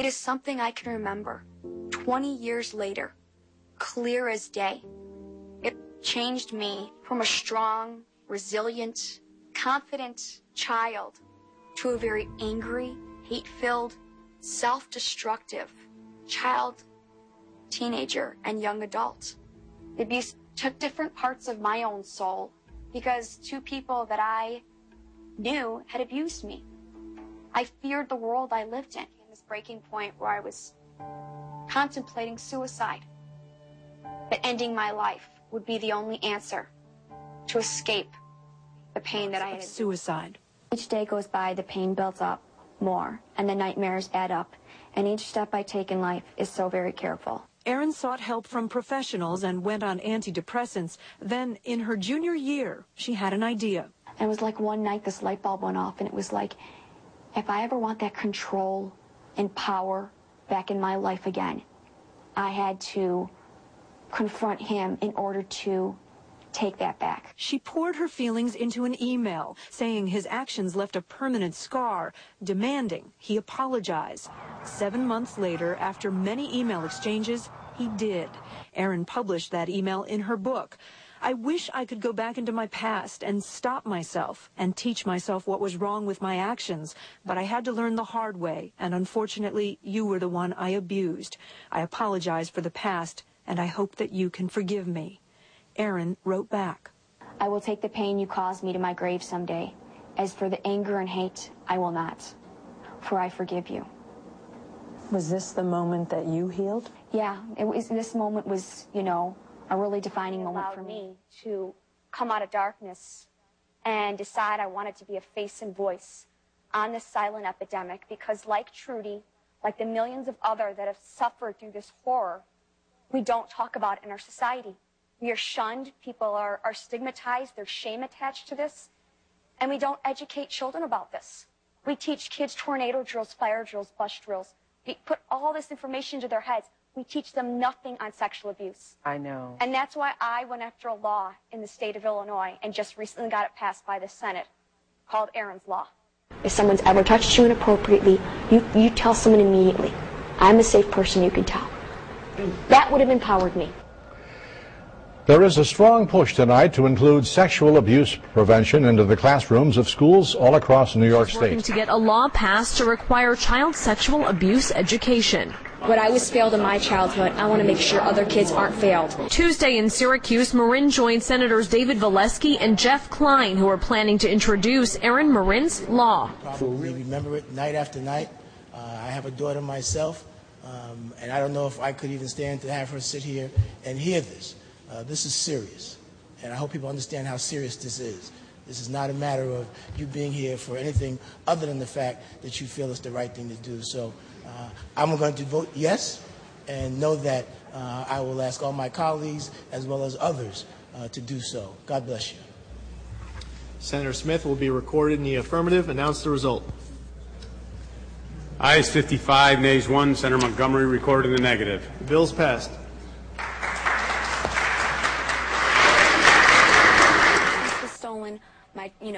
is something I can remember 20 years later, clear as day. It changed me from a strong, resilient, confident child to a very angry, hate-filled, self-destructive child, teenager, and young adult. The abuse took different parts of my own soul because two people that I knew had abused me. I feared the world I lived in this breaking point where I was contemplating suicide. That ending my life would be the only answer to escape the pain that I had. Suicide. Each day goes by, the pain builds up more, and the nightmares add up. And each step I take in life is so very careful. Erin sought help from professionals and went on antidepressants. Then, in her junior year, she had an idea. And it was like one night this light bulb went off, and it was like, if I ever want that control and power back in my life again, I had to confront him in order to take that back. She poured her feelings into an email, saying his actions left a permanent scar, demanding he apologize. 7 months later, after many email exchanges, he did. Erin published that email in her book. I wish I could go back into my past and stop myself and teach myself what was wrong with my actions, but I had to learn the hard way, and unfortunately, you were the one I abused. I apologize for the past, and I hope that you can forgive me. Erin wrote back. I will take the pain you caused me to my grave someday. As for the anger and hate, I will not, for I forgive you. Was this the moment that you healed? Yeah, this moment was, a really defining moment for me to come out of darkness and decide I wanted to be a face and voice on this silent epidemic because like Trudy, like the millions of others that have suffered through this horror, we don't talk about it in our society. We are shunned, people are stigmatized, there's shame attached to this, and we don't educate children about this. We teach kids tornado drills, fire drills, bus drills. We put all this information into their heads. We teach them nothing on sexual abuse. I know. And that's why I went after a law in the state of Illinois and just recently got it passed by the Senate called Erin's Law. If someone's ever touched you inappropriately, you tell someone immediately. I'm a safe person, you can tell. That would have empowered me. There is a strong push tonight to include sexual abuse prevention into the classrooms of schools all across New York State. Working to get a law passed to require child sexual abuse education. What I was failed in my childhood, I want to make sure other kids aren't failed. Tuesday in Syracuse, Merryn joined Senators David Valesky and Jeff Klein, who are planning to introduce Erin Merryn's law. We remember it night after night. I have a daughter myself, and I don't know if I could even stand to have her sit here and hear this. This is serious, and I hope people understand how serious this is. This is not a matter of you being here for anything other than the fact that you feel it's the right thing to do. So I'm going to vote yes, and know that I will ask all my colleagues as well as others to do so. God bless you. Senator Smith will be recorded in the affirmative. Announce the result. Ayes 55, nays 1. Senator Montgomery recorded in the negative. The bill is passed.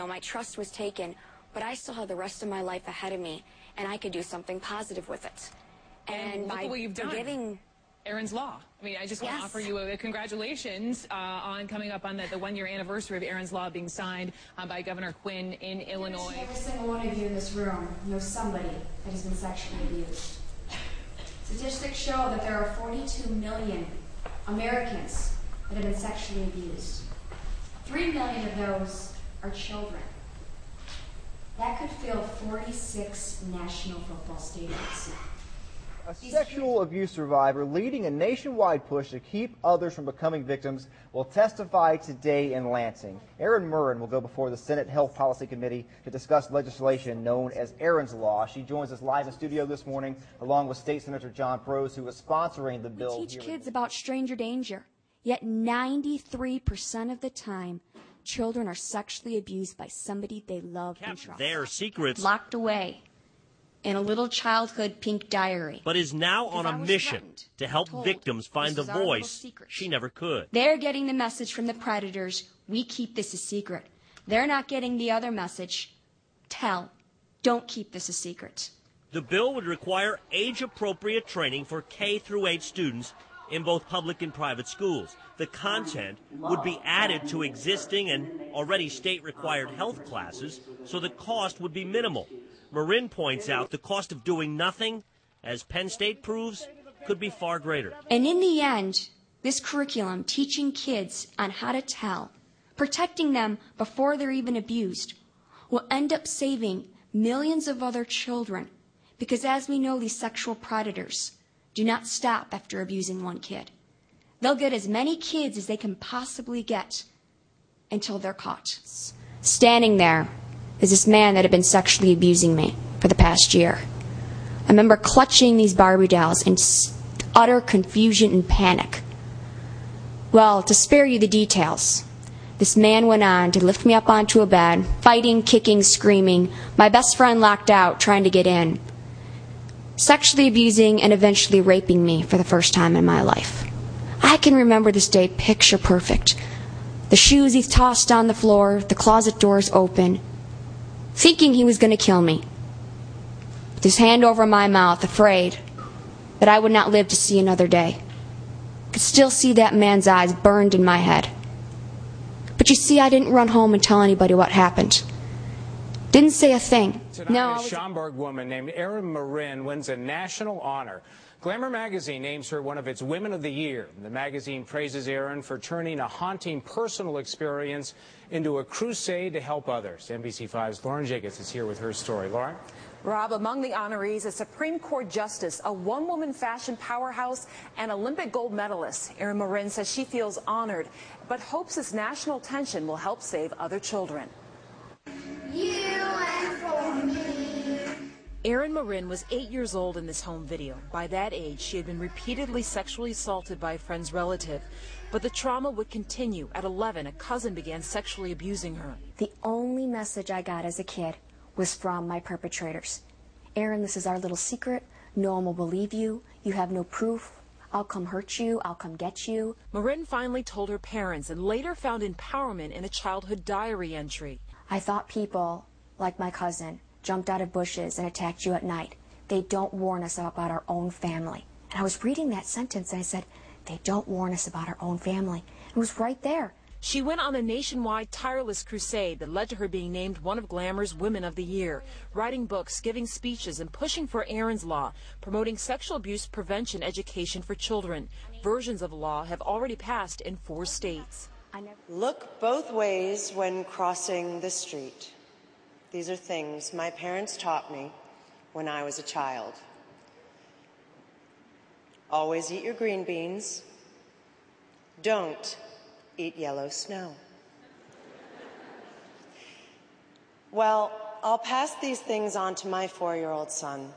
My trust was taken, but I still have the rest of my life ahead of me, and I could do something positive with it. And look at what you've done. Erin's Law. I mean, I just want to offer you a congratulations on coming up on the one-year anniversary of Erin's Law being signed by Governor Quinn in Illinois. Every single one of you in this room knows somebody that has been sexually abused. Statistics show that there are 42 million Americans that have been sexually abused. 3 million of those are children. That could fill 46 national football stadiums. A sexual abuse survivor leading a nationwide push to keep others from becoming victims will testify today in Lansing. Erin Merryn will go before the Senate Health Policy Committee to discuss legislation known as Erin's Law. She joins us live in studio this morning along with State Senator John Prose, who is sponsoring the bill. We teach kids about stranger danger, yet 93% of the time, children are sexually abused by somebody they love and trust. Their secrets locked away in a little childhood pink diary. But is now on a mission to help victims find the voice she never could. They're getting the message from the predators, we keep this a secret. They're not getting the other message, tell, don't keep this a secret. The bill would require age-appropriate training for K through 8 students in both public and private schools. The content would be added to existing and already state-required health classes, so the cost would be minimal. Merryn points out the cost of doing nothing, as Penn State proves, could be far greater. And in the end, this curriculum teaching kids on how to tell, protecting them before they're even abused, will end up saving millions of other children. Because as we know, these sexual predators do not stop after abusing one kid. They'll get as many kids as they can possibly get until they're caught. Standing there is this man that had been sexually abusing me for the past year. I remember clutching these Barbie dolls in utter confusion and panic. Well, to spare you the details, this man went on to lift me up onto a bed, fighting, kicking, screaming, my best friend locked out, trying to get in, sexually abusing and eventually raping me for the first time in my life. I can remember this day picture perfect. The shoes he tossed on the floor, the closet doors open, thinking he was going to kill me. With his hand over my mouth, afraid that I would not live to see another day. I could still see that man's eyes burned in my head. But you see, I didn't run home and tell anybody what happened. Didn't say a thing. Tonight, a Schaumburg woman named Erin Merryn wins a national honor. Glamour magazine names her one of its Women of the Year. The magazine praises Erin for turning a haunting personal experience into a crusade to help others. NBC5's Lauren Jacobs is here with her story. Lauren? Rob, among the honorees, a Supreme Court justice, a one-woman fashion powerhouse, and Olympic gold medalist. Erin Merryn says she feels honored, but hopes this national attention will help save other children. Erin Merryn was 8 years old in this home video. By that age, she had been repeatedly sexually assaulted by a friend's relative. But the trauma would continue. At 11, a cousin began sexually abusing her. The only message I got as a kid was from my perpetrators. Erin, this is our little secret. No one will believe you. You have no proof. I'll come hurt you. I'll come get you. Merryn finally told her parents and later found empowerment in a childhood diary entry. I thought people, like my cousin, jumped out of bushes and attacked you at night. They don't warn us about our own family. And I was reading that sentence and I said, they don't warn us about our own family. It was right there. She went on a nationwide tireless crusade that led to her being named one of Glamour's Women of the Year, writing books, giving speeches, and pushing for Erin's Law, promoting sexual abuse prevention education for children. Versions of the law have already passed in 4 states. Look both ways when crossing the street. These are things my parents taught me when I was a child. Always eat your green beans. Don't eat yellow snow. Well, I'll pass these things on to my 4-year-old son,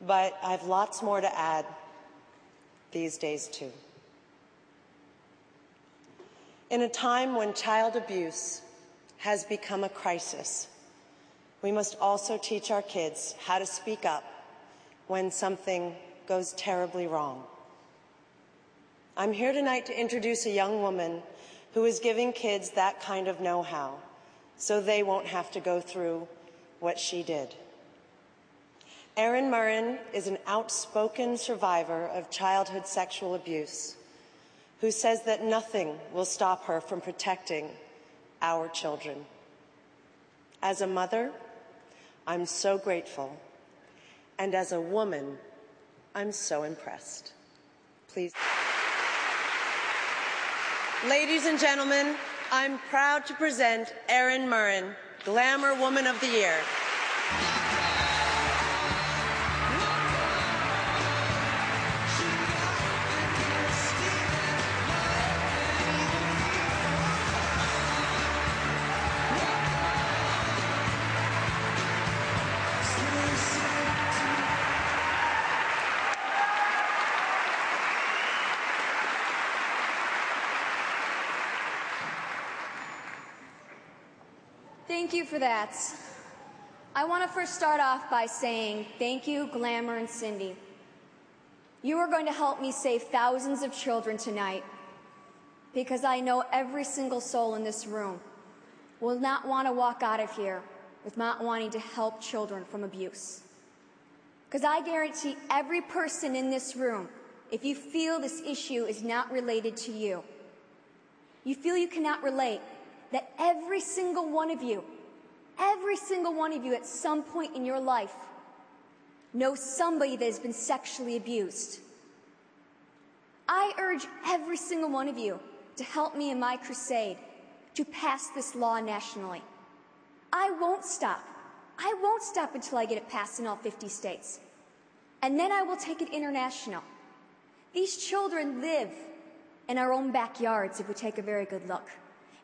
but I've lots more to add these days too. In a time when child abuse has become a crisis, we must also teach our kids how to speak up when something goes terribly wrong. I'm here tonight to introduce a young woman who is giving kids that kind of know-how so they won't have to go through what she did. Erin Merryn is an outspoken survivor of childhood sexual abuse who says that nothing will stop her from protecting our children. As a mother, I'm so grateful, and as a woman, I'm so impressed. Please. Ladies and gentlemen, I'm proud to present Erin Merryn, Glamour Woman of the Year. Thank you for that. I want to first start off by saying thank you, Glamour and Cindy. You are going to help me save thousands of children tonight because I know every single soul in this room will not want to walk out of here with not wanting to help children from abuse. Because I guarantee every person in this room, if you feel this issue is not related to you, you feel you cannot relate, that every single one of you at some point in your life knows somebody that has been sexually abused. I urge every single one of you to help me in my crusade to pass this law nationally. I won't stop. I won't stop until I get it passed in all 50 states. And then I will take it international. These children live in our own backyards if we take a very good look.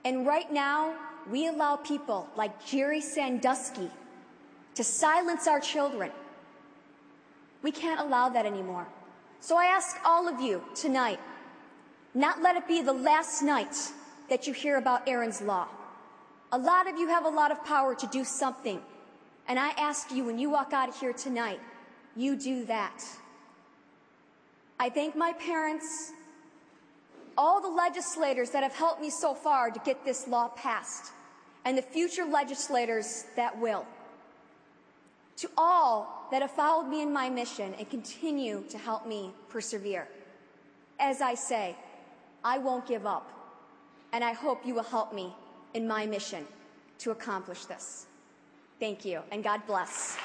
And right now, we allow people like Jerry Sandusky to silence our children. We can't allow that anymore. So I ask all of you tonight, not let it be the last night that you hear about Erin's Law. A lot of you have a lot of power to do something. And I ask you, when you walk out of here tonight, you do that. I thank my parents, all the legislators that have helped me so far to get this law passed, and the future legislators that will. To all that have followed me in my mission and continue to help me persevere. As I say, I won't give up, and I hope you will help me in my mission to accomplish this. Thank you, and God bless.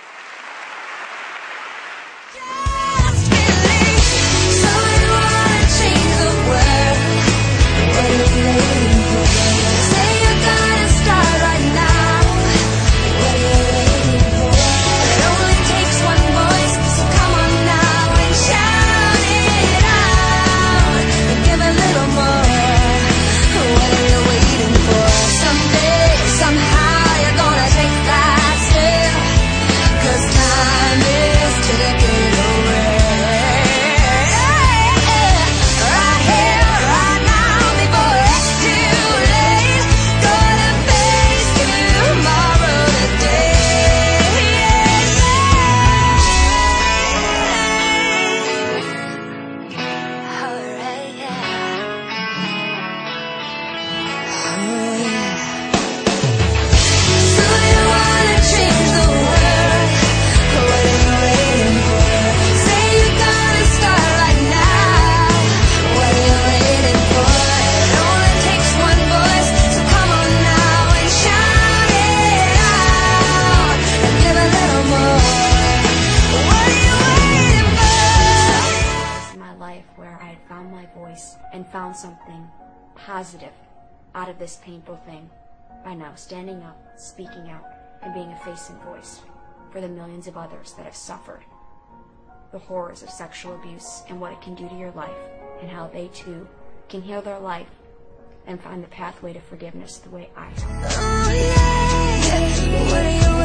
And found something positive out of this painful thing by now standing up, speaking out, and being a face and voice for the millions of others that have suffered the horrors of sexual abuse and what it can do to your life, and how they too can heal their life and find the pathway to forgiveness the way I have. Oh, yeah. What are you